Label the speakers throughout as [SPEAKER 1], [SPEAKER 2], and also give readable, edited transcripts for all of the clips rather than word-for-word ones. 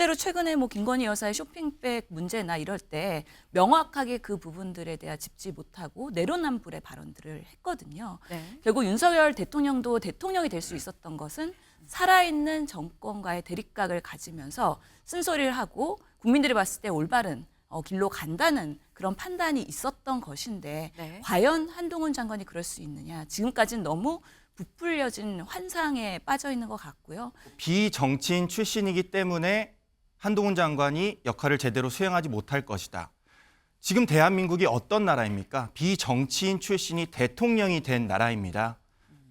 [SPEAKER 1] 실제로 최근에 뭐 김건희 여사의 쇼핑백 문제나 이럴 때 명확하게 그 부분들에 대해 짚지 못하고 내로남불의 발언들을 했거든요.
[SPEAKER 2] 네.
[SPEAKER 1] 결국 윤석열 대통령도 대통령이 될 수 있었던 것은 살아있는 정권과의 대립각을 가지면서 쓴소리를 하고 국민들이 봤을 때 올바른 길로 간다는 그런 판단이 있었던 것인데
[SPEAKER 2] 네.
[SPEAKER 1] 과연 한동훈 장관이 그럴 수 있느냐. 지금까지는 너무 부풀려진 환상에 빠져 있는 것 같고요.
[SPEAKER 3] 비정치인 출신이기 때문에 한동훈 장관이 역할을 제대로 수행하지 못할 것이다. 지금 대한민국이 어떤 나라입니까? 비정치인 출신이 대통령이 된 나라입니다.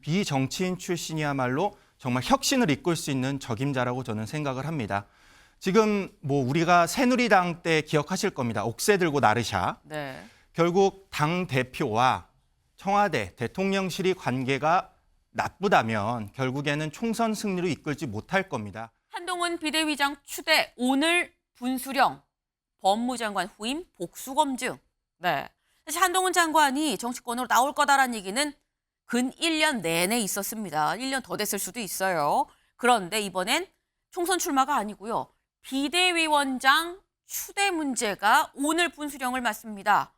[SPEAKER 3] 비정치인 출신이야말로 정말 혁신을 이끌 수 있는 적임자라고 저는 생각을 합니다. 지금 뭐 우리가 새누리당 때 기억하실 겁니다. 옥새 들고 나르샤.
[SPEAKER 2] 네.
[SPEAKER 3] 결국 당 대표와 청와대, 대통령실이 관계가 나쁘다면 결국에는 총선 승리로 이끌지 못할 겁니다.
[SPEAKER 2] 한동훈 비대위장 추대 오늘 분수령, 법무장관 후임 복수검증. 네. 사실 한동훈 장관이 정치권으로 나올 거다라는 얘기는 근 1년 내내 있었습니다. 1년 더 됐을 수도 있어요. 그런데 이번엔 총선 출마가 아니고요. 비대위원장 추대 문제가 오늘 분수령을 맞습니다.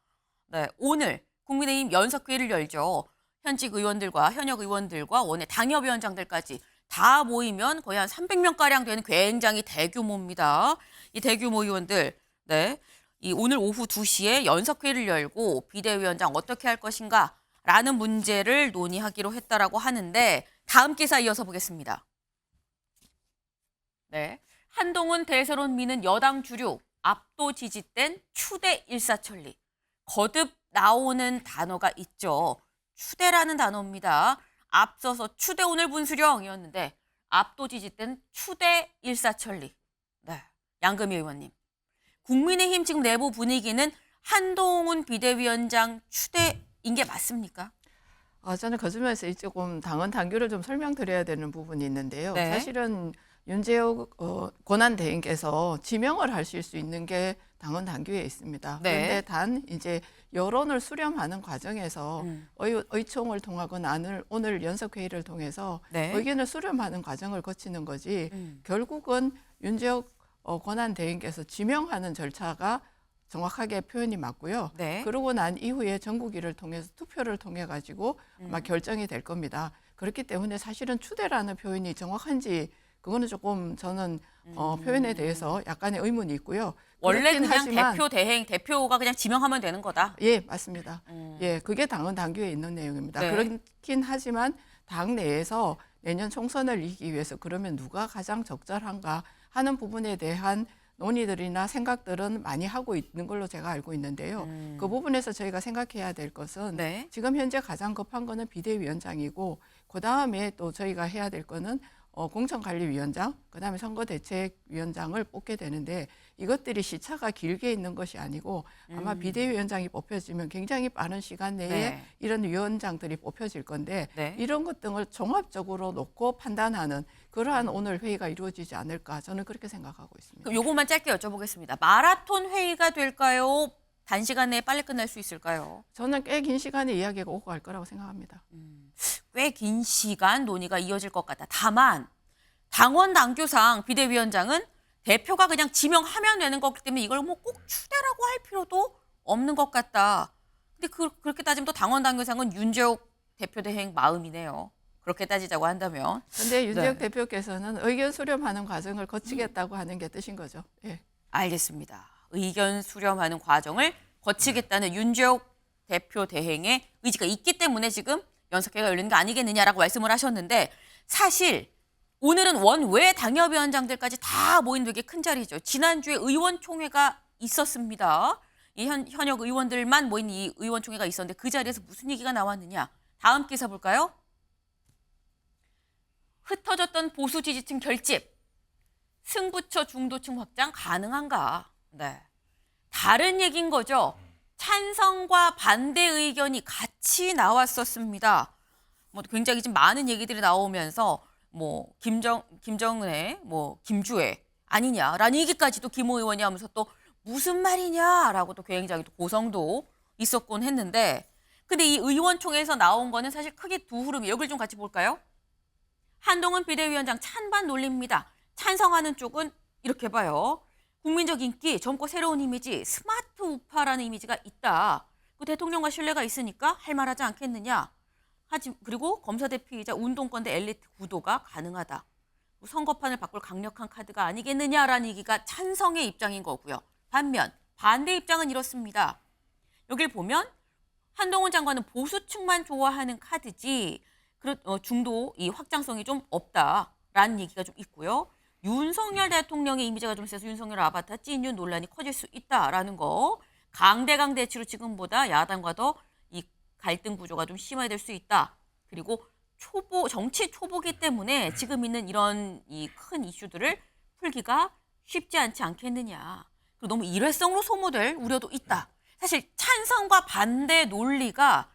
[SPEAKER 2] 네, 오늘 국민의힘 연석회의를 열죠. 현직 의원들과 현역 의원들과 원내 당협위원장들까지 다 모이면 거의 한 300명가량 되는 굉장히 대규모입니다. 이 대규모 의원들, 네, 이 오늘 오후 2시에 연석회의를 열고 비대위원장 어떻게 할 것인가 라는 문제를 논의하기로 했다라고 하는데 다음 기사 이어서 보겠습니다. 네, 한동훈 대세론 미는 여당 주류 압도 지지된 추대 일사천리. 거듭 나오는 단어가 있죠. 추대라는 단어입니다. 앞서서 추대 오늘 분수령이었는데 압도 지지된 추대 일사천리. 네, 양금희 의원님. 국민의힘 지금 내부 분위기는 한동훈 비대위원장 추대인 게 맞습니까?
[SPEAKER 4] 저는 그 점에서 조금 당헌 당규를 좀 설명드려야 되는 부분이 있는데요.
[SPEAKER 2] 네.
[SPEAKER 4] 사실은 윤재욱 권한대행께서 지명을 하실 수 있는 게 당헌 당규에 있습니다.
[SPEAKER 2] 네.
[SPEAKER 4] 그런데 단 이제 여론을 수렴하는 과정에서 의총을 통하거나 오늘 연석회의를 통해서
[SPEAKER 2] 네.
[SPEAKER 4] 의견을 수렴하는 과정을 거치는 거지 결국은 윤재욱 권한대행께서 지명하는 절차가 정확하게 표현이 맞고요.
[SPEAKER 2] 네.
[SPEAKER 4] 그러고 난 이후에 전국위를 통해서 투표를 통해 가지고 아마 결정이 될 겁니다. 그렇기 때문에 사실은 추대라는 표현이 정확한지 그거는 조금 저는 표현에 대해서 약간의 의문이 있고요.
[SPEAKER 2] 원래
[SPEAKER 4] 그렇긴
[SPEAKER 2] 그냥 대표 대행, 대표가 그냥 지명하면 되는 거다.
[SPEAKER 4] 예, 맞습니다. 예, 그게 당헌 당규에 있는 내용입니다.
[SPEAKER 2] 네.
[SPEAKER 4] 그렇긴 하지만 당 내에서 내년 총선을 이기기 위해서 그러면 누가 가장 적절한가 하는 부분에 대한 논의들이나 생각들은 많이 하고 있는 걸로 제가 알고 있는데요. 그 부분에서 저희가 생각해야 될 것은
[SPEAKER 2] 네.
[SPEAKER 4] 지금 현재 가장 급한 거는 비대위원장이고 그다음에 또 저희가 해야 될 거는 공천관리위원장, 그다음에 선거대책위원장을 뽑게 되는데 이것들이 시차가 길게 있는 것이 아니고 아마 비대위원장이 뽑혀지면 굉장히 빠른 시간 내에
[SPEAKER 2] 네.
[SPEAKER 4] 이런 위원장들이 뽑혀질 건데
[SPEAKER 2] 네.
[SPEAKER 4] 이런 것 등을 종합적으로 놓고 판단하는 그러한 오늘 회의가 이루어지지 않을까 저는 그렇게 생각하고 있습니다.
[SPEAKER 2] 그럼 요것만 짧게 여쭤보겠습니다. 마라톤 회의가 될까요? 단시간 내에 빨리 끝날 수 있을까요?
[SPEAKER 4] 저는 꽤 긴 시간에 이야기가 오고 갈 거라고 생각합니다.
[SPEAKER 2] 꽤 긴 시간 논의가 이어질 것 같다. 다만 당원 당규상 비대위원장은 대표가 그냥 지명하면 되는 거기 때문에 이걸 뭐 꼭 추대라고 할 필요도 없는 것 같다. 근데 그렇게 따지면 또 당원 당규상은 윤재욱 대표 대행 마음이네요. 그렇게 따지자고 한다면.
[SPEAKER 4] 그런데 윤재욱
[SPEAKER 2] 네.
[SPEAKER 4] 대표께서는 의견 수렴하는 과정을 거치겠다고 하는 게 뜻인 거죠. 예.
[SPEAKER 2] 알겠습니다. 의견 수렴하는 과정을 거치겠다는 윤재욱 대표 대행의 의지가 있기 때문에 지금 연석회가 열리는 게 아니겠느냐라고 말씀을 하셨는데 사실 오늘은 원외 당협위원장들까지 다 모인 되게 큰 자리죠. 지난주에 의원총회가 있었습니다. 이 현역 의원들만 모인 이 의원총회가 있었는데 그 자리에서 무슨 얘기가 나왔느냐. 다음 기사 볼까요? 흩어졌던 보수 지지층 결집. 승부처 중도층 확장 가능한가? 네. 다른 얘기인 거죠. 찬성과 반대 의견이 같이 나왔었습니다. 뭐 굉장히 좀 많은 얘기들이 나오면서 뭐 김정은의 뭐 김주애 아니냐라는 얘기까지도 김호 의원이 하면서 또 무슨 말이냐라고 또 굉장히 또 고성도 있었곤 했는데 근데 이 의원총회에서 나온 거는 사실 크게 두 흐름이 여기를 좀 같이 볼까요? 한동훈 비대위원장 찬반 논리입니다. 찬성하는 쪽은 이렇게 봐요. 국민적 인기, 젊고 새로운 이미지, 스마트 우파라는 이미지가 있다. 그 대통령과 신뢰가 있으니까 할 말하지 않겠느냐. 그리고 검사대 피의자 운동권대 엘리트 구도가 가능하다. 선거판을 바꿀 강력한 카드가 아니겠느냐라는 얘기가 찬성의 입장인 거고요. 반면 반대 입장은 이렇습니다. 여길 보면 한동훈 장관은 보수층만 좋아하는 카드지 중도 이 확장성이 좀 없다라는 얘기가 좀 있고요. 윤석열 대통령의 이미지가 좀 세서 윤석열 아바타 찐윤 논란이 커질 수 있다라는 거. 강대강 대치로 지금보다 야당과 더 이 갈등 구조가 좀 심화될 수 있다. 그리고 정치 초보기 때문에 지금 있는 이런 이 큰 이슈들을 풀기가 쉽지 않지 않겠느냐. 그리고 너무 일회성으로 소모될 우려도 있다. 사실 찬성과 반대 논리가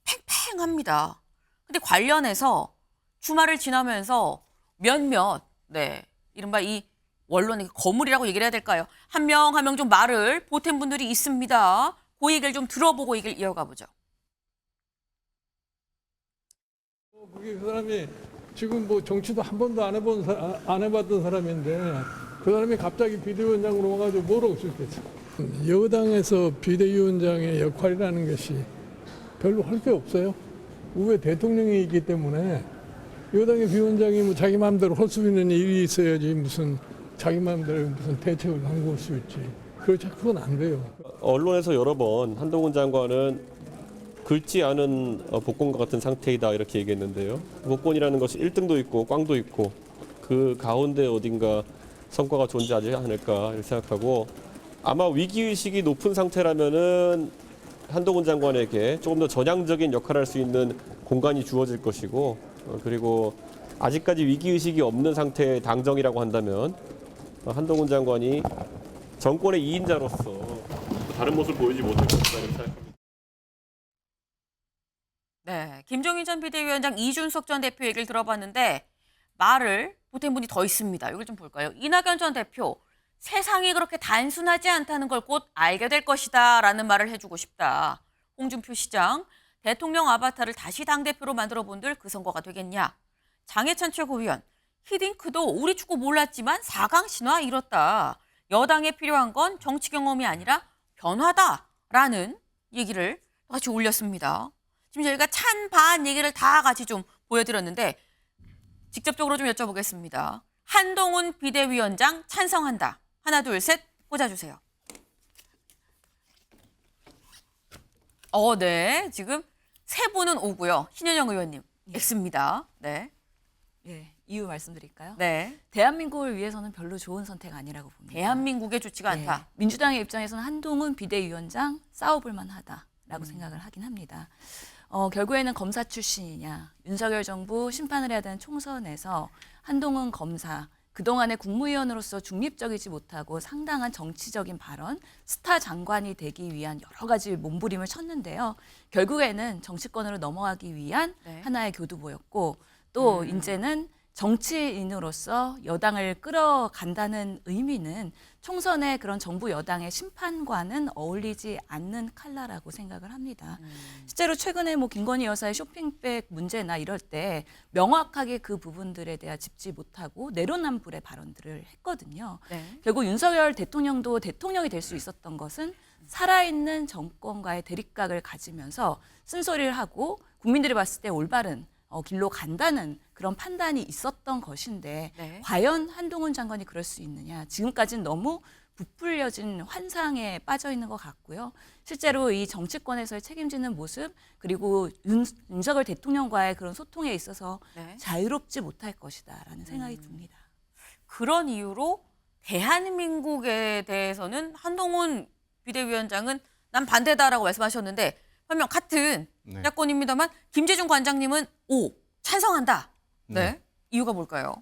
[SPEAKER 2] 팽팽합니다. 근데 관련해서 주말을 지나면서 몇몇 이른바 이 원론의 거물이라고 얘기를 해야 될까요? 한 명 한 명 좀 말을 보탠 분들이 있습니다. 그 얘기를 좀 들어보고 얘기를 이어가 보죠.
[SPEAKER 5] 그게 그 사람이 지금 뭐 정치도 한 번도 안 해봤던 사람인데 그 사람이 갑자기 비대위원장으로 와가지고 뭘 할 수 있겠어. 여당에서 비대위원장의 역할이라는 것이 별로 할 게 없어요. 왜 대통령이 있기 때문에 여당의 비원장이 뭐 자기 마음대로 할 수 있는 일이 있어야지 무슨 자기 마음대로 무슨 대책을 한걸 수 있지. 그렇지 그건 안 돼요.
[SPEAKER 6] 언론에서 여러 번 한동훈 장관은 긁지 않은 복권과 같은 상태이다 이렇게 얘기했는데요. 복권이라는 것이 1등도 있고 꽝도 있고 그 가운데 어딘가 성과가 존재하지 않을까 이렇게 생각하고 아마 위기의식이 높은 상태라면은 한동훈 장관에게 조금 더 전향적인 역할을 할 수 있는 공간이 주어질 것이고 그리고 아직까지 위기의식이 없는 상태의 당정이라고 한다면 한동훈 장관이 정권의 2인자로서 다른 모습을 보이지 못할 것이다 이렇게 생각합니다.
[SPEAKER 2] 네, 김종인 전 비대위원장 이준석 전 대표 얘기를 들어봤는데 말을 보탠 분이 더 있습니다. 이걸 좀 볼까요? 이낙연 전 대표, 세상이 그렇게 단순하지 않다는 걸 곧 알게 될 것이다 라는 말을 해주고 싶다. 홍준표 시장, 대통령 아바타를 다시 당대표로 만들어 본들 그 선거가 되겠냐. 장해찬 최고위원, 히딩크도 우리 축구 몰랐지만 4강 신화 이뤘다. 여당에 필요한 건 정치 경험이 아니라 변화다라는 얘기를 같이 올렸습니다. 지금 저희가 찬반 얘기를 다 같이 좀 보여드렸는데 직접적으로 좀 여쭤보겠습니다. 한동훈 비대위원장 찬성한다. 하나, 둘, 셋 꽂아주세요. 네. 지금 세 분은 오고요. 신현영 의원님 X입니다. 네.
[SPEAKER 1] 예, 이유 말씀드릴까요?
[SPEAKER 2] 네.
[SPEAKER 1] 대한민국을 위해서는 별로 좋은 선택 아니라고 봅니다.
[SPEAKER 2] 대한민국에 좋지가 않다.
[SPEAKER 1] 예, 민주당의 입장에서는 한동훈 비대위원장 싸워볼 만하다라고 생각을 하긴 합니다. 결국에는 검사 출신이냐, 윤석열 정부 심판을 해야 되는 총선에서 한동훈 검사, 그동안의 국무위원으로서 중립적이지 못하고 상당한 정치적인 발언, 스타 장관이 되기 위한 여러 가지 몸부림을 쳤는데요. 결국에는 정치권으로 넘어가기 위한 하나의 교두보였고 또 이제는 정치인으로서 여당을 끌어간다는 의미는 총선의 그런 정부 여당의 심판과는 어울리지 않는 칼라라고 생각을 합니다. 실제로 최근에 뭐 김건희 여사의 쇼핑백 문제나 이럴 때 명확하게 그 부분들에 대해 짚지 못하고 내로남불의 발언들을 했거든요.
[SPEAKER 2] 네.
[SPEAKER 1] 결국 윤석열 대통령도 대통령이 될 수 있었던 것은 살아있는 정권과의 대립각을 가지면서 쓴소리를 하고 국민들이 봤을 때 올바른 길로 간다는 그런 판단이 있었던 것인데 과연 한동훈 장관이 그럴 수 있느냐. 지금까지는 너무 부풀려진 환상에 빠져 있는 것 같고요. 실제로 이 정치권에서의 책임지는 모습 그리고 윤석열 대통령과의 그런 소통에 있어서 자유롭지 못할 것이다라는 생각이 듭니다.
[SPEAKER 2] 그런 이유로 대한민국에 대해서는 한동훈 비대위원장은 난 반대다라고 말씀하셨는데 분명 같은 야권입니다만 김재중 관장님은 찬성한다. 네. 이유가 뭘까요?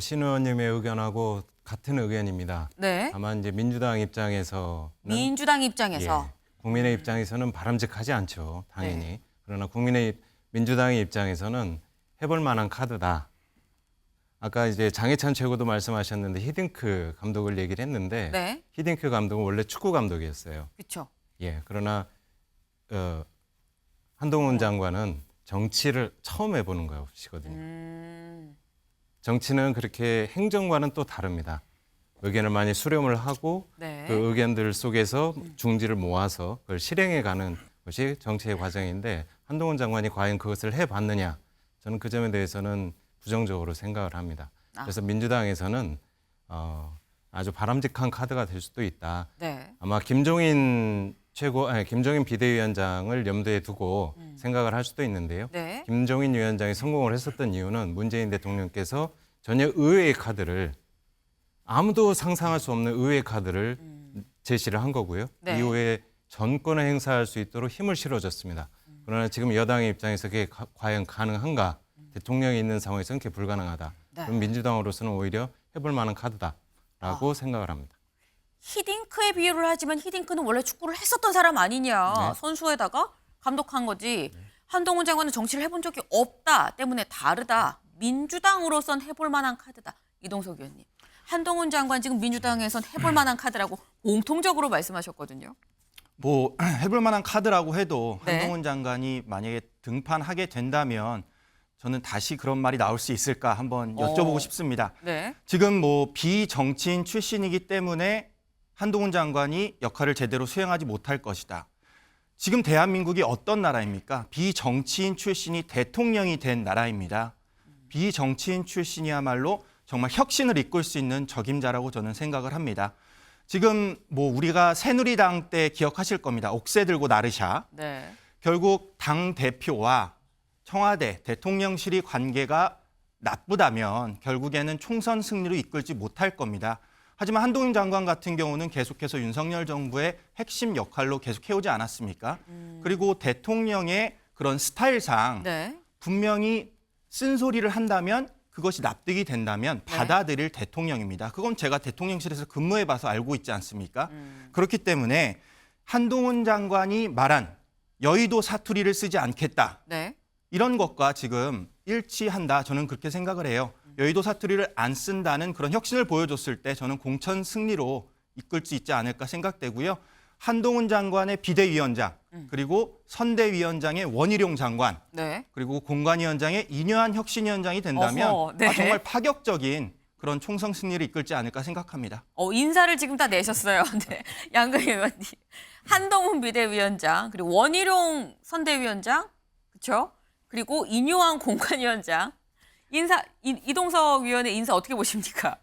[SPEAKER 7] 신 의원님의 의견하고 같은 의견입니다.
[SPEAKER 2] 네.
[SPEAKER 7] 다만 이제 민주당 입장에서 국민의 입장에서는 바람직하지 않죠, 당연히. 그러나 민주당의 입장에서는 해볼 만한 카드다. 아까 이제 장해찬 최고도 말씀하셨는데 히딩크 감독을 얘기를 했는데 히딩크 감독은 원래 축구 감독이었어요.
[SPEAKER 2] 그렇죠.
[SPEAKER 7] 예. 그러나 한동훈 장관은 정치를 처음 해보는 것이거든요. 정치는 그렇게 행정과는 또 다릅니다. 의견을 많이 수렴을 하고
[SPEAKER 2] 네.
[SPEAKER 7] 그 의견들 속에서 중지를 모아서 그걸 실행해 가는 것이 정치의 과정인데 한동훈 장관이 과연 그것을 해봤느냐 저는 그 점에 대해서는 부정적으로 생각을 합니다. 그래서 민주당에서는 아주 바람직한 카드가 될 수도 있다.
[SPEAKER 2] 네.
[SPEAKER 7] 아마 김종인 비대위원장을 염두에 두고 생각을 할 수도 있는데요.
[SPEAKER 2] 네.
[SPEAKER 7] 김종인 위원장이 성공을 했었던 이유는 문재인 대통령께서 전혀 의외의 카드를 아무도 상상할 수 없는 의외의 카드를 제시를 한 거고요.
[SPEAKER 2] 네.
[SPEAKER 7] 이후에 전권을 행사할 수 있도록 힘을 실어줬습니다. 그러나 지금 여당의 입장에서 그게 과연 가능한가? 대통령이 있는 상황에서는 그게 불가능하다.
[SPEAKER 2] 네.
[SPEAKER 7] 그럼 민주당으로서는 오히려 해볼 만한 카드다라고 생각을 합니다.
[SPEAKER 2] 히딩크에 비유를 하지만 히딩크는 원래 축구를 했었던 사람 아니냐.
[SPEAKER 7] 네.
[SPEAKER 2] 선수에다가 감독한 거지. 한동훈 장관은 정치를 해본 적이 없다 때문에 다르다. 민주당으로선 해볼 만한 카드다. 이동석 의원님. 한동훈 장관 지금 민주당에선 해볼 만한 카드라고 공통적으로 말씀하셨거든요.
[SPEAKER 3] 뭐 해볼 만한 카드라고 해도
[SPEAKER 2] 네.
[SPEAKER 3] 한동훈 장관이 만약에 등판하게 된다면 저는 다시 그런 말이 나올 수 있을까 한번 여쭤보고 싶습니다.
[SPEAKER 2] 네.
[SPEAKER 3] 지금 뭐 비정치인 출신이기 때문에 한동훈 장관이 역할을 제대로 수행하지 못할 것이다. 지금 대한민국이 어떤 나라입니까? 비정치인 출신이 대통령이 된 나라입니다. 비정치인 출신이야말로 정말 혁신을 이끌 수 있는 적임자라고 저는 생각을 합니다. 지금 뭐 우리가 새누리당 때 기억하실 겁니다. 옥새 들고 나르샤.
[SPEAKER 2] 네.
[SPEAKER 3] 결국 당 대표와 청와대, 대통령실이 관계가 나쁘다면 결국에는 총선 승리로 이끌지 못할 겁니다. 하지만 한동훈 장관 같은 경우는 계속해서 윤석열 정부의 핵심 역할로 계속 해오지 않았습니까? 그리고 대통령의 그런 스타일상
[SPEAKER 2] 네.
[SPEAKER 3] 분명히 쓴소리를 한다면 그것이 납득이 된다면
[SPEAKER 2] 네.
[SPEAKER 3] 받아들일 대통령입니다. 그건 제가 대통령실에서 근무해봐서 알고 있지 않습니까? 그렇기 때문에 한동훈 장관이 말한 여의도 사투리를 쓰지 않겠다.
[SPEAKER 2] 네.
[SPEAKER 3] 이런 것과 지금 일치한다. 저는 그렇게 생각을 해요. 여의도 사투리를 안 쓴다는 그런 혁신을 보여줬을 때 저는 공천 승리로 이끌 수 있지 않을까 생각되고요. 한동훈 장관의 비대위원장, 그리고 선대위원장의 원희룡 장관,
[SPEAKER 2] 네.
[SPEAKER 3] 그리고 공관위원장의 이뇨한 혁신위원장이 된다면
[SPEAKER 2] 어허, 네.
[SPEAKER 3] 정말 파격적인 그런 총선 승리를 이끌지 않을까 생각합니다.
[SPEAKER 2] 인사를 지금 다 내셨어요. 네. 양근희 의원님. 한동훈 비대위원장, 그리고 원희룡 선대위원장, 그렇죠? 그리고 이뇨한 공관위원장. 이동석 위원의 인사 어떻게 보십니까?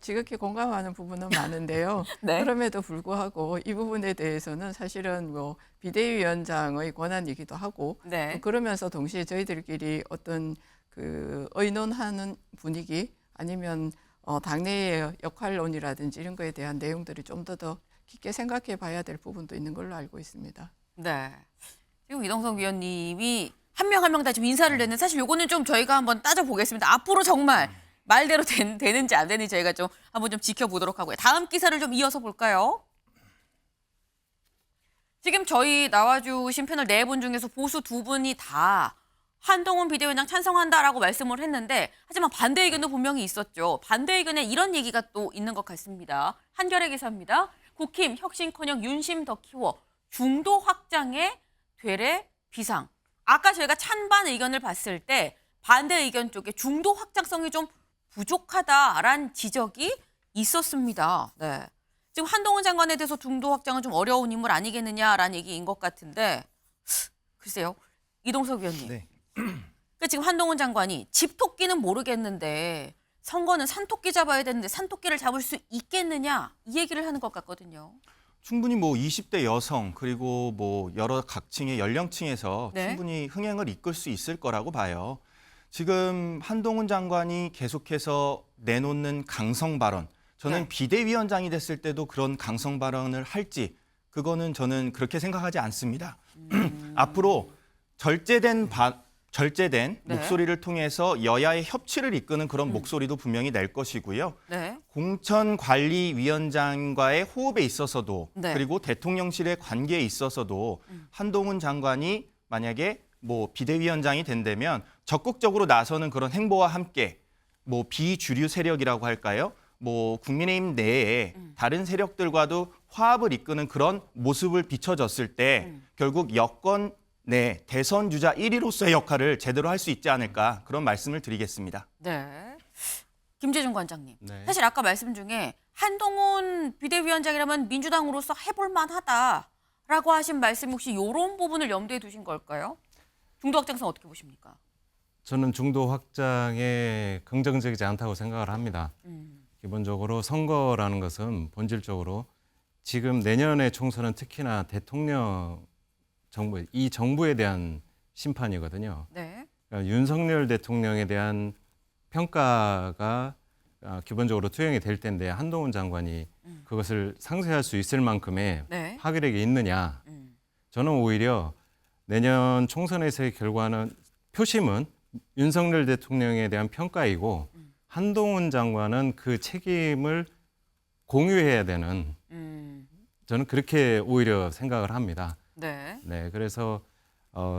[SPEAKER 4] 지극히 공감하는 부분은 많은데요.
[SPEAKER 2] 네.
[SPEAKER 4] 그럼에도 불구하고 이 부분에 대해서는 사실은 뭐 비대위원장의 권한이기도 하고
[SPEAKER 2] 네.
[SPEAKER 4] 그러면서 동시에 저희들끼리 어떤 그 의논하는 분위기 아니면 당내의 역할론이라든지 이런 거에 대한 내용들이 좀 더 깊게 생각해 봐야 될 부분도 있는 걸로 알고 있습니다.
[SPEAKER 2] 네. 지금 이동석 위원님이 한 명 한 명 다 좀 인사를 냈는데 사실 요거는 좀 저희가 한번 따져보겠습니다. 앞으로 정말 말대로 되는지 안 되는지 저희가 좀 한번 좀 지켜보도록 하고요. 다음 기사를 좀 이어서 볼까요? 지금 저희 나와주신 패널 4분 중에서 보수 2분이 다 한동훈 비대위원장 찬성한다라고 말씀을 했는데 하지만 반대 의견도 분명히 있었죠. 반대 의견에 이런 얘기가 또 있는 것 같습니다. 한겨레 기사입니다. 국힘 혁신커녕 윤심 더 키워 중도 확장에 되레 비상. 아까 저희가 찬반 의견을 봤을 때 반대 의견 쪽에 중도 확장성이 좀 부족하다라는 지적이 있었습니다. 네. 지금 한동훈 장관에 대해서 중도 확장은 좀 어려운 인물 아니겠느냐라는 얘기인 것 같은데 글쎄요. 이동석 위원님.
[SPEAKER 3] 네.
[SPEAKER 2] 그러니까 지금 한동훈 장관이 집토끼는 모르겠는데 선거는 산토끼 잡아야 되는데 산토끼를 잡을 수 있겠느냐 이 얘기를 하는 것 같거든요.
[SPEAKER 3] 충분히 뭐 20대 여성 그리고 뭐 여러 각층의 연령층에서
[SPEAKER 2] 네.
[SPEAKER 3] 충분히 흥행을 이끌 수 있을 거라고 봐요. 지금 한동훈 장관이 계속해서 내놓는 강성 발언, 저는
[SPEAKER 2] 네.
[SPEAKER 3] 비대위원장이 됐을 때도 그런 강성 발언을 할지 그거는 저는 그렇게 생각하지 않습니다. 앞으로 절제된
[SPEAKER 2] 네.
[SPEAKER 3] 목소리를 통해서 여야의 협치를 이끄는 그런 목소리도 분명히 낼 것이고요.
[SPEAKER 2] 네.
[SPEAKER 3] 공천관리위원장과의 호흡에 있어서도
[SPEAKER 2] 네.
[SPEAKER 3] 그리고 대통령실의 관계에 있어서도 한동훈 장관이 만약에 뭐 비대위원장이 된다면 적극적으로 나서는 그런 행보와 함께 뭐 비주류 세력이라고 할까요? 뭐 국민의힘 내에 다른 세력들과도 화합을 이끄는 그런 모습을 비춰줬을 때 결국 여권 내 대선 주자 1위로서의 역할을 제대로 할 수 있지 않을까 그런 말씀을 드리겠습니다.
[SPEAKER 2] 네. 김재준 관장님.
[SPEAKER 7] 네.
[SPEAKER 2] 사실 아까 말씀 중에 한동훈 비대위원장이라면 민주당으로서 해볼 만하다라고 하신 말씀 혹시 이런 부분을 염두에 두신 걸까요? 중도 확장성 어떻게 보십니까?
[SPEAKER 7] 저는 중도 확장에 긍정적이지 않다고 생각을 합니다. 기본적으로 선거라는 것은 본질적으로 지금 내년의 총선은 특히나 대통령 정부, 이 정부에 대한 심판이거든요.
[SPEAKER 2] 네.
[SPEAKER 7] 그러니까 윤석열 대통령에 대한 평가가 기본적으로 투영이 될 텐데 한동훈 장관이 그것을 상쇄할 수 있을 만큼의
[SPEAKER 2] 네.
[SPEAKER 7] 파괴력이 있느냐. 저는 오히려 내년 총선에서의 결과는 표심은 윤석열 대통령에 대한 평가이고 한동훈 장관은 그 책임을 공유해야 되는 저는 그렇게 오히려 생각을 합니다.
[SPEAKER 2] 네.
[SPEAKER 7] 네, 그래서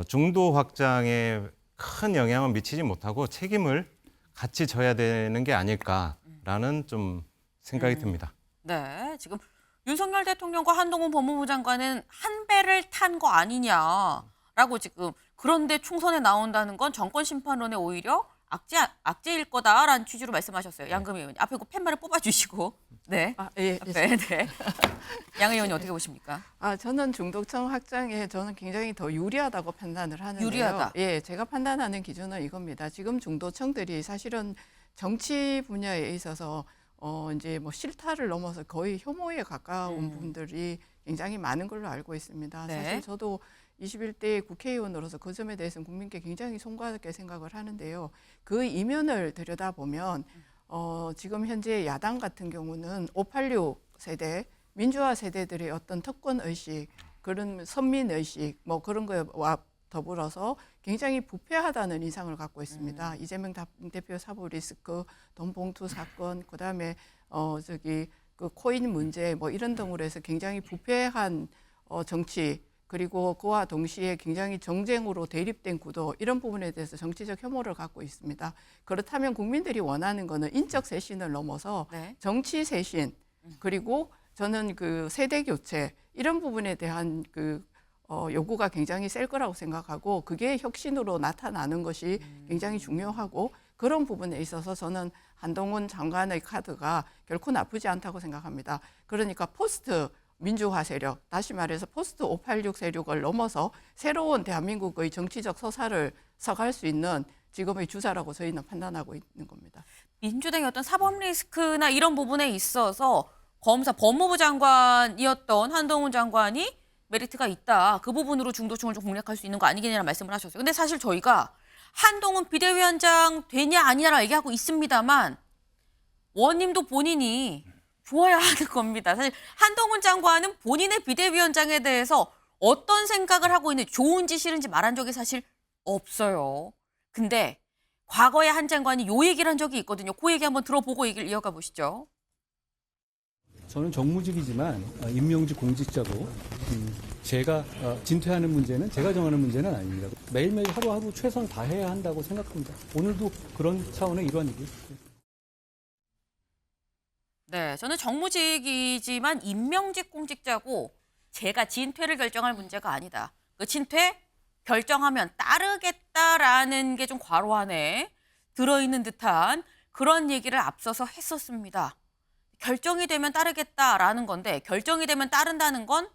[SPEAKER 7] 중도 확장에 큰 영향을 미치지 못하고 책임을 같이 져야 되는 게 아닐까라는 좀 생각이 듭니다.
[SPEAKER 2] 네. 지금 윤석열 대통령과 한동훈 법무부 장관은 한 배를 탄 거 아니냐라고 지금 그런데 총선에 나온다는 건 정권 심판론에 오히려 악재일 거다라는 취지로 말씀하셨어요. 양금희 의원님. 앞에 그 팻말을 뽑아주시고. 네.
[SPEAKER 4] 예.
[SPEAKER 2] 앞에, 네. 양 의원님 어떻게 보십니까?
[SPEAKER 4] 저는 중도층 확장에 저는 굉장히 더 유리하다고 판단을 하는데요.
[SPEAKER 2] 유리하다.
[SPEAKER 4] 예, 제가 판단하는 기준은 이겁니다. 지금 중도층들이 사실은 정치 분야에 있어서 이제 뭐 실타를 넘어서 거의 혐오에 가까운 분들이 굉장히 많은 걸로 알고 있습니다.
[SPEAKER 2] 네.
[SPEAKER 4] 사실 저도 21대 국회의원으로서 그 점에 대해서는 국민께 굉장히 송구하게 생각을 하는데요. 그 이면을 들여다보면 지금 현재 야당 같은 경우는 586 세대, 민주화 세대들의 어떤 특권 의식, 그런 선민 의식, 뭐 그런 거와 더불어서 굉장히 부패하다는 인상을 갖고 있습니다. 이재명 대표 사법 리스크, 돈 봉투 사건, 그다음에 그 코인 문제 뭐 이런 등으로 해서 굉장히 부패한 정치, 그리고 그와 동시에 굉장히 정쟁으로 대립된 구도, 이런 부분에 대해서 정치적 혐오를 갖고 있습니다. 그렇다면 국민들이 원하는 거는 인적 쇄신을 넘어서
[SPEAKER 2] 네.
[SPEAKER 4] 정치 쇄신, 그리고 저는 그 세대 교체, 이런 부분에 대한 요구가 굉장히 셀 거라고 생각하고, 그게 혁신으로 나타나는 것이 굉장히 중요하고, 그런 부분에 있어서 저는 한동훈 장관의 카드가 결코 나쁘지 않다고 생각합니다. 그러니까 포스트 민주화 세력, 다시 말해서 포스트 586 세력을 넘어서 새로운 대한민국의 정치적 서사를 서갈 수 있는 지금의 주자라고 저희는 판단하고 있는 겁니다.
[SPEAKER 2] 민주당의 어떤 사법 리스크나 이런 부분에 있어서 법무부 장관이었던 한동훈 장관이 메리트가 있다. 그 부분으로 중도층을 좀 공략할 수 있는 거 아니겠냐는 말씀을 하셨어요. 근데 사실 저희가 한동훈 비대위원장 되냐 아니냐라 얘기하고 있습니다만 원님도 본인이 좋아야 하는 겁니다. 사실 한동훈 장관은 본인의 비대위원장에 대해서 어떤 생각을 하고 있는지, 좋은지 싫은지 말한 적이 사실 없어요. 근데 과거에 한 장관이 요 얘기를 한 적이 있거든요. 그 얘기 한번 들어보고 얘기를 이어가 보시죠.
[SPEAKER 8] 저는 정무직이지만 임명직 공직자고 제가 진퇴하는 문제는 제가 정하는 문제는 아닙니다. 매일매일 하루하루 최선 다해야 한다고 생각합니다. 오늘도 그런 차원의 일환이고요.
[SPEAKER 2] 네, 저는 정무직이지만 임명직 공직자고 제가 진퇴를 결정할 문제가 아니다. 그 진퇴 결정하면 따르겠다라는 게 좀 과로 안에 들어있는 듯한 그런 얘기를 앞서서 했었습니다. 결정이 되면 따르겠다라는 건데, 결정이 되면 따른다는 건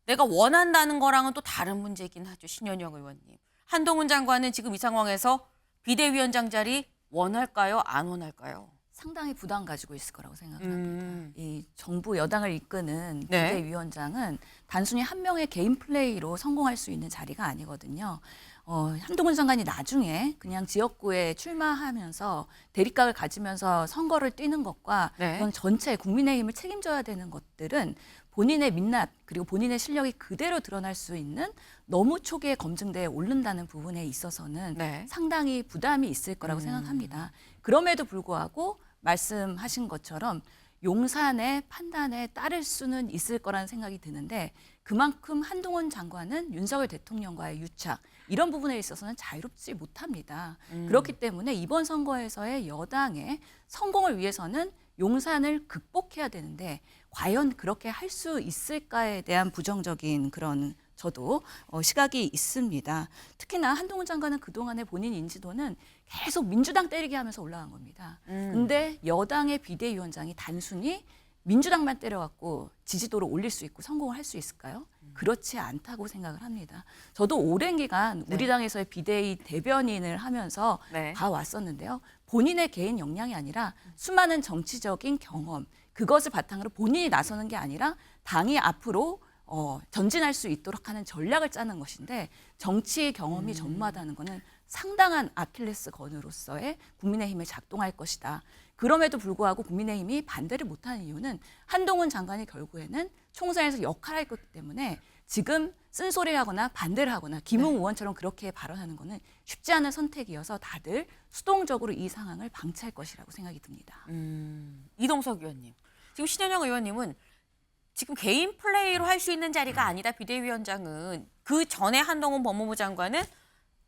[SPEAKER 2] 내가 원한다는 거랑은 또 다른 문제이긴 하죠. 신현영 의원님. 한동훈 장관은 지금 이 상황에서 비대위원장 자리 원할까요? 안 원할까요?
[SPEAKER 1] 상당히 부담 가지고 있을 거라고 생각합니다. 이 정부 여당을 이끄는
[SPEAKER 2] 네.
[SPEAKER 1] 비대위원장은 단순히 한 명의 개인 플레이로 성공할 수 있는 자리가 아니거든요. 한동훈 장관이 나중에 그냥 지역구에 출마하면서 대립각을 가지면서 선거를 뛰는 것과
[SPEAKER 2] 네.
[SPEAKER 1] 그건 전체 국민의힘을 책임져야 되는 것들은 본인의 민낯 그리고 본인의 실력이 그대로 드러날 수 있는 너무 초기에 검증대에 오른다는 부분에 있어서는
[SPEAKER 2] 네.
[SPEAKER 1] 상당히 부담이 있을 거라고 생각합니다. 그럼에도 불구하고 말씀하신 것처럼 용산의 판단에 따를 수는 있을 거라는 생각이 드는데, 그만큼 한동훈 장관은 윤석열 대통령과의 유착, 이런 부분에 있어서는 자유롭지 못합니다. 그렇기 때문에 이번 선거에서의 여당의 성공을 위해서는 용산을 극복해야 되는데 과연 그렇게 할 수 있을까에 대한 부정적인 그런 저도 시각이 있습니다. 특히나 한동훈 장관은 그동안의 본인 인지도는 계속 민주당 때리게 하면서 올라간 겁니다. 근데 여당의 비대위원장이 단순히 민주당만 때려갖고 지지도를 올릴 수 있고 성공을 할 수 있을까요? 그렇지 않다고 생각을 합니다. 저도 오랜 기간 우리 당에서의 비대위 대변인을 하면서
[SPEAKER 2] 네.
[SPEAKER 1] 봐왔었는데요. 본인의 개인 역량이 아니라 수많은 정치적인 경험, 그것을 바탕으로 본인이 나서는 게 아니라 당이 앞으로 전진할 수 있도록 하는 전략을 짜는 것인데 정치 경험이 전무하다는 것은 상당한 아킬레스 건으로서의 국민의힘에 작동할 것이다. 그럼에도 불구하고 국민의힘이 반대를 못하는 이유는 한동훈 장관이 결국에는 총선에서 역할을 할 거기 때문에 지금 쓴소리를 하거나 반대를 하거나 김웅 의원처럼 그렇게 발언하는 것은 쉽지 않은 선택이어서 다들 수동적으로 이 상황을 방치할 것이라고 생각이 듭니다.
[SPEAKER 2] 이동석 의원님. 지금 신현영 의원님은 지금 개인 플레이로 할 수 있는 자리가 아니다. 비대위원장은 그 전에 한동훈 법무부 장관은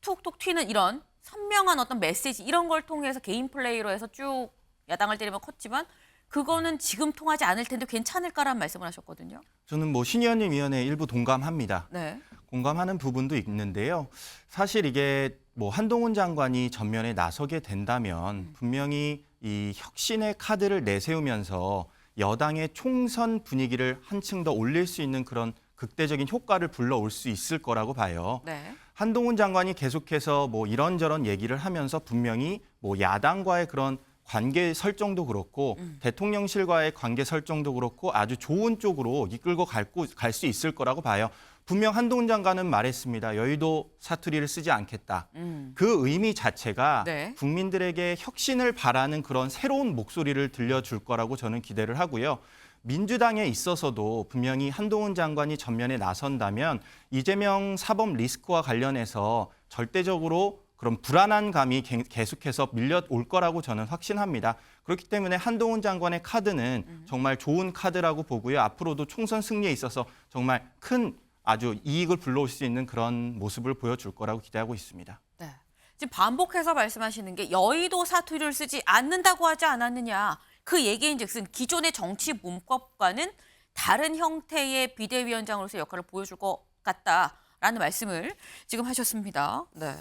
[SPEAKER 2] 툭툭 튀는 이런 선명한 어떤 메시지 이런 걸 통해서 개인 플레이로 해서 쭉 야당을 때리면 컸지만 그거는 지금 통하지 않을 텐데 괜찮을까라는 말씀을 하셨거든요.
[SPEAKER 3] 저는 신 의원님 위원회 일부 동감합니다.
[SPEAKER 2] 네.
[SPEAKER 3] 공감하는 부분도 있는데요. 사실 이게 한동훈 장관이 전면에 나서게 된다면 분명히 이 혁신의 카드를 내세우면서 여당의 총선 분위기를 한층 더 올릴 수 있는 그런 극대적인 효과를 불러올 수 있을 거라고 봐요.
[SPEAKER 2] 네.
[SPEAKER 3] 한동훈 장관이 계속해서 이런저런 얘기를 하면서 분명히 야당과의 그런 관계 설정도 그렇고 대통령실과의 관계 설정도 그렇고 아주 좋은 쪽으로 이끌고 갈 수 있을 거라고 봐요. 분명 한동훈 장관은 말했습니다. 여의도 사투리를 쓰지 않겠다. 그 의미 자체가
[SPEAKER 2] 네.
[SPEAKER 3] 국민들에게 혁신을 바라는 그런 새로운 목소리를 들려줄 거라고 저는 기대를 하고요. 민주당에 있어서도 분명히 한동훈 장관이 전면에 나선다면 이재명 사법 리스크와 관련해서 절대적으로 그런 불안한 감이 계속해서 밀려올 거라고 저는 확신합니다. 그렇기 때문에 한동훈 장관의 카드는 정말 좋은 카드라고 보고요. 앞으로도 총선 승리에 있어서 정말 큰 아주 이익을 불러올 수 있는 그런 모습을 보여줄 거라고 기대하고 있습니다.
[SPEAKER 2] 네. 지금 반복해서 말씀하시는 게 여의도 사투리를 쓰지 않는다고 하지 않았느냐. 그 얘기인즉슨 기존의 정치 문법과는 다른 형태의 비대위원장으로서 역할을 보여줄 것 같다라는 말씀을 지금 하셨습니다. 네.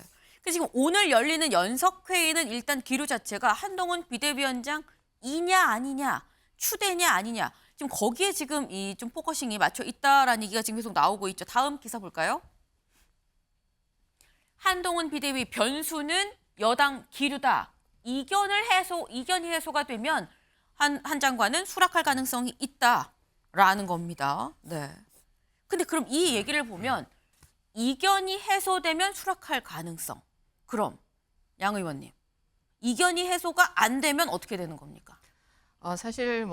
[SPEAKER 2] 지금 오늘 열리는 연석회의는 일단 기류 자체가 한동훈 비대위원장이냐 아니냐, 추대냐 아니냐. 지금 거기에 지금 이 좀 포커싱이 맞춰 있다라는 얘기가 지금 계속 나오고 있죠. 다음 기사 볼까요? 한동훈 비대위 변수는 여당 기류다. 이견이 해소가 되면 한 장관은 수락할 가능성이 있다라는 겁니다. 네. 근데 그럼 이 얘기를 보면 이견이 해소되면 수락할 가능성. 그럼 양 의원님, 이견이 해소가 안 되면 어떻게 되는 겁니까?
[SPEAKER 4] 사실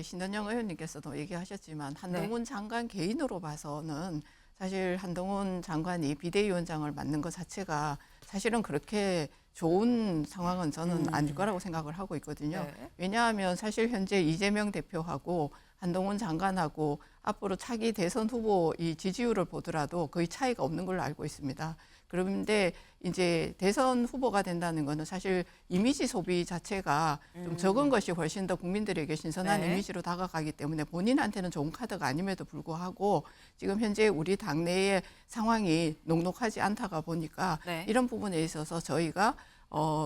[SPEAKER 4] 신현영 의원님께서도 얘기하셨지만 한동훈 장관 개인으로 봐서는 사실 한동훈 장관이 비대위원장을 맡는 것 자체가 사실은 그렇게 좋은 상황은 저는 아닐 거라고 생각을 하고 있거든요.
[SPEAKER 2] 네.
[SPEAKER 4] 왜냐하면 사실 현재 이재명 대표하고 한동훈 장관하고 앞으로 차기 대선 후보 이 지지율을 보더라도 거의 차이가 없는 걸로 알고 있습니다. 그런데 이제 대선 후보가 된다는 거는 사실 이미지 소비 자체가 좀 적은 것이 훨씬 더 국민들에게 신선한
[SPEAKER 2] 네.
[SPEAKER 4] 이미지로 다가가기 때문에 본인한테는 좋은 카드가 아님에도 불구하고 지금 현재 우리 당내의 상황이 녹록하지 않다가 보니까
[SPEAKER 2] 네.
[SPEAKER 4] 이런 부분에 있어서 저희가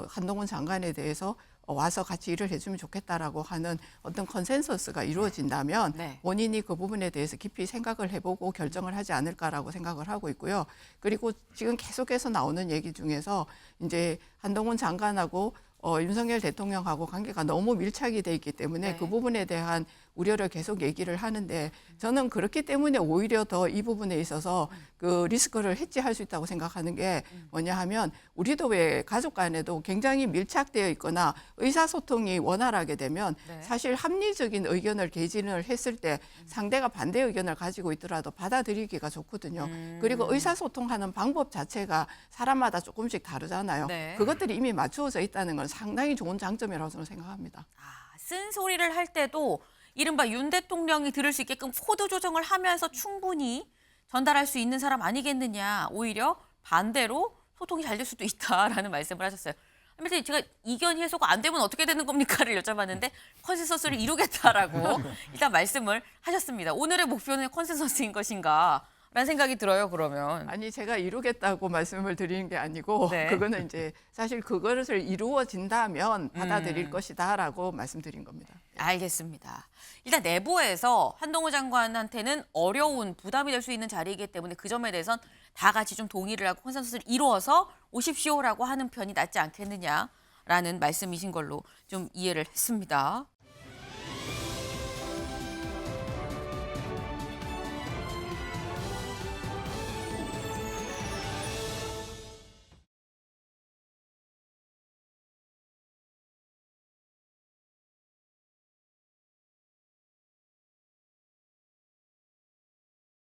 [SPEAKER 4] 한동훈 장관에 대해서 와서 같이 일을 해주면 좋겠다라고 하는 어떤 컨센서스가 이루어진다면
[SPEAKER 2] 네.
[SPEAKER 4] 본인이 그 부분에 대해서 깊이 생각을 해보고 결정을 하지 않을까라고 생각을 하고 있고요. 그리고 지금 계속해서 나오는 얘기 중에서 이제 한동훈 장관하고 윤석열 대통령하고 관계가 너무 밀착이 돼 있기 때문에
[SPEAKER 2] 네.
[SPEAKER 4] 그 부분에 대한 우려를 계속 얘기를 하는데 저는 그렇기 때문에 오히려 더 이 부분에 있어서 그 리스크를 해지할 수 있다고 생각하는 게 뭐냐 하면 우리도 왜 가족 간에도 굉장히 밀착되어 있거나 의사소통이 원활하게 되면
[SPEAKER 2] 네.
[SPEAKER 4] 사실 합리적인 의견을 개진을 했을 때 상대가 반대 의견을 가지고 있더라도 받아들이기가 좋거든요. 그리고 의사소통하는 방법 자체가 사람마다 조금씩 다르잖아요.
[SPEAKER 2] 네.
[SPEAKER 4] 그것들이 이미 맞추어져 있다는 건 상당히 좋은 장점이라고 저는 생각합니다.
[SPEAKER 2] 쓴소리를 할 때도 이른바 윤 대통령이 들을 수 있게끔 코드 조정을 하면서 충분히 전달할 수 있는 사람 아니겠느냐. 오히려 반대로 소통이 잘 될 수도 있다라는 말씀을 하셨어요. 아무튼 제가 이견 해소가 안 되면 어떻게 되는 겁니까를 여쭤봤는데 컨센서스를 이루겠다라고 일단 말씀을 하셨습니다. 오늘의 목표는 컨센서스인 것인가 라는 생각이 들어요, 그러면.
[SPEAKER 4] 아니 제가 이루겠다고 말씀을 드리는 게 아니고
[SPEAKER 2] 네.
[SPEAKER 4] 그거는 이제 사실 그것을 이루어진다면 받아들일 것이다라고 말씀드린 겁니다.
[SPEAKER 2] 알겠습니다. 일단 내부에서 한동훈 장관한테는 어려운 부담이 될 수 있는 자리이기 때문에 그 점에 대해선 다 같이 좀 동의를 하고 컨센서스를 이루어서 오십시오라고 하는 편이 낫지 않겠느냐라는 말씀이신 걸로 좀 이해를 했습니다.